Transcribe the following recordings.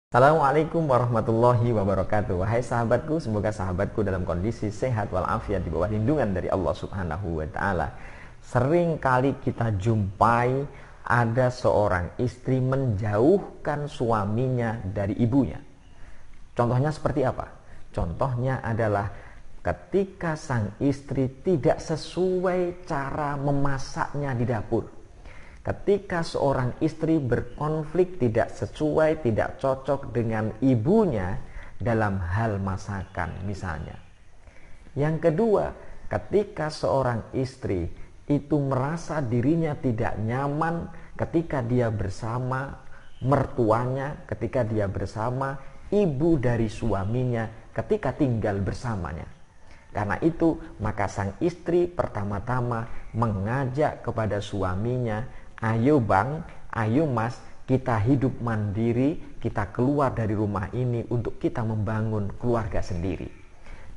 Assalamualaikum warahmatullahi wabarakatuh. Wahai sahabatku, semoga sahabatku dalam kondisi sehat walafiat di bawah lindungan dari Allah Subhanahu wa taala. Sering kali kita jumpai ada seorang istri menjauhkan suaminya dari ibunya. Contohnya seperti apa? Contohnya adalah ketika sang istri tidak sesuai cara memasaknya di dapur. Ketika seorang istri berkonflik tidak sesuai, tidak cocok dengan ibunya dalam hal masakan misalnya. Yang kedua, ketika seorang istri itu merasa dirinya tidak nyaman ketika dia bersama mertuanya, ketika dia bersama ibu dari suaminya, ketika tinggal bersamanya. Karena itu, maka sang istri pertama-tama mengajak kepada suaminya, ayo bang, ayo mas, kita hidup mandiri, kita keluar dari rumah ini untuk kita membangun keluarga sendiri.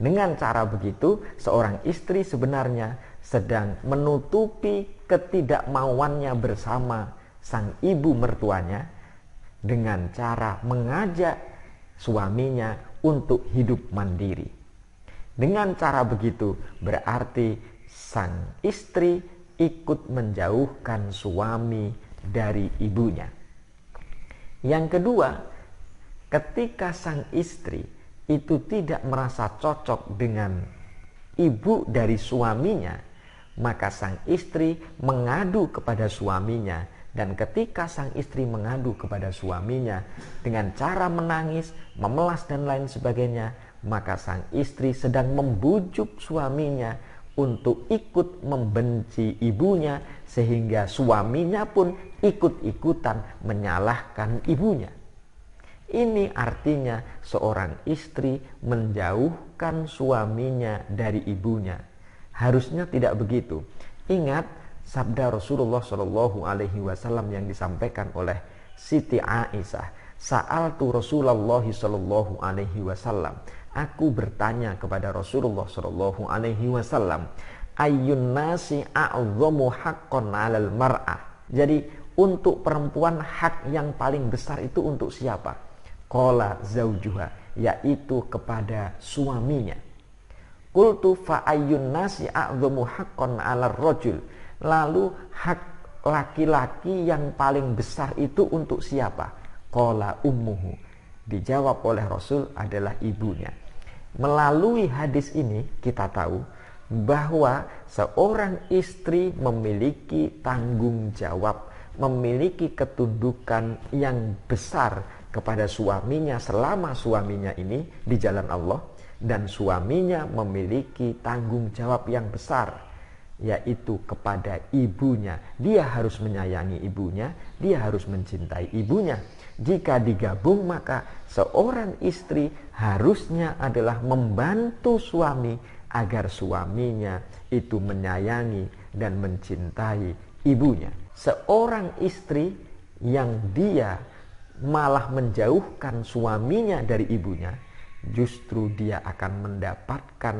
Dengan cara begitu, seorang istri sebenarnya sedang menutupi ketidakmauannya bersama sang ibu mertuanya dengan cara mengajak suaminya untuk hidup mandiri. Dengan cara begitu, berarti sang istri ikut menjauhkan suami dari ibunya. Yang kedua, ketika sang istri itu tidak merasa cocok dengan ibu dari suaminya, maka sang istri mengadu kepada suaminya. Dan ketika sang istri mengadu kepada suaminya dengan cara menangis, memelas dan lain sebagainya, maka sang istri sedang membujuk suaminya untuk ikut membenci ibunya, sehingga suaminya pun ikut-ikutan menyalahkan ibunya. Ini artinya seorang istri menjauhkan suaminya dari ibunya. Harusnya tidak begitu. Ingat sabda Rasulullah Shallallahu Alaihi Wasallam yang disampaikan oleh Siti Aisyah. Sa'altu Rasulullah Shallallahu Alaihi Wasallam. Aku bertanya kepada Rasulullah Shallallahu Alaihi Wasallam, ayyun nasi a'zamu haqqan 'alal mar'ah. Jadi untuk perempuan hak yang paling besar itu untuk siapa? Qala zaujuha, yaitu kepada suaminya. Qultu fa ayyun nasi a'zamu haqqan 'alar rajul. Lalu hak laki-laki yang paling besar itu untuk siapa? Qala ummuhu. Dijawab oleh Rasul adalah ibunya. Melalui hadis ini kita tahu bahwa seorang istri memiliki tanggung jawab, memiliki ketundukan yang besar kepada suaminya selama suaminya ini di jalan Allah, dan suaminya memiliki tanggung jawab yang besar, yaitu kepada ibunya. Dia harus menyayangi ibunya, dia harus mencintai ibunya. Jika digabung, maka seorang istri harusnya adalah membantu suami agar suaminya itu menyayangi dan mencintai ibunya. Seorang istri yang dia malah menjauhkan suaminya dari ibunya, justru dia akan mendapatkan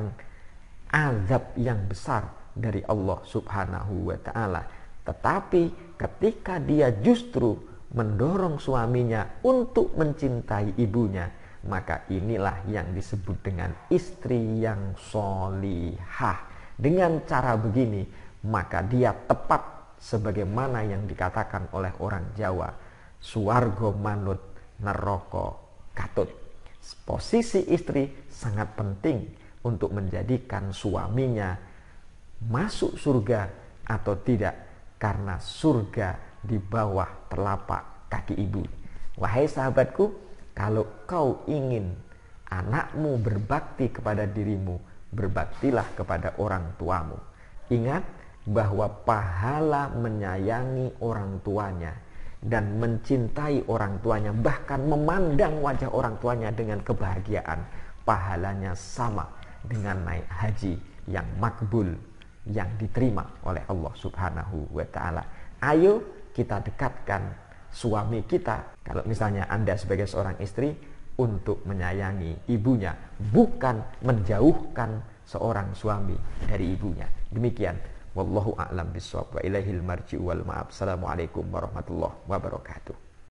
azab yang besar dari Allah Subhanahu wa ta'ala. Tetapi ketika dia justru mendorong suaminya untuk mencintai ibunya, maka inilah yang disebut dengan istri yang sholihah. Dengan cara begini, maka dia tepat sebagaimana yang dikatakan oleh orang Jawa, suwargo manut neraka katut. Posisi istri sangat penting untuk menjadikan suaminya masuk surga atau tidak, karena surga di bawah telapak kaki ibu. Wahai sahabatku, kalau kau ingin anakmu berbakti kepada dirimu, berbaktilah kepada orang tuamu. Ingat bahwa pahala menyayangi orang tuanya dan mencintai orang tuanya, bahkan memandang wajah orang tuanya dengan kebahagiaan, pahalanya sama dengan naik haji yang makbul, yang diterima oleh Allah Subhanahu wa ta'ala. Ayo kita dekatkan suami kita, kalau misalnya Anda sebagai seorang istri, untuk menyayangi ibunya, bukan menjauhkan seorang suami dari ibunya. Demikian, wallahu a'lam bishawab wa ilaihil marji'u wal ma'ab. Assalamualaikum warahmatullahi wabarakatuh.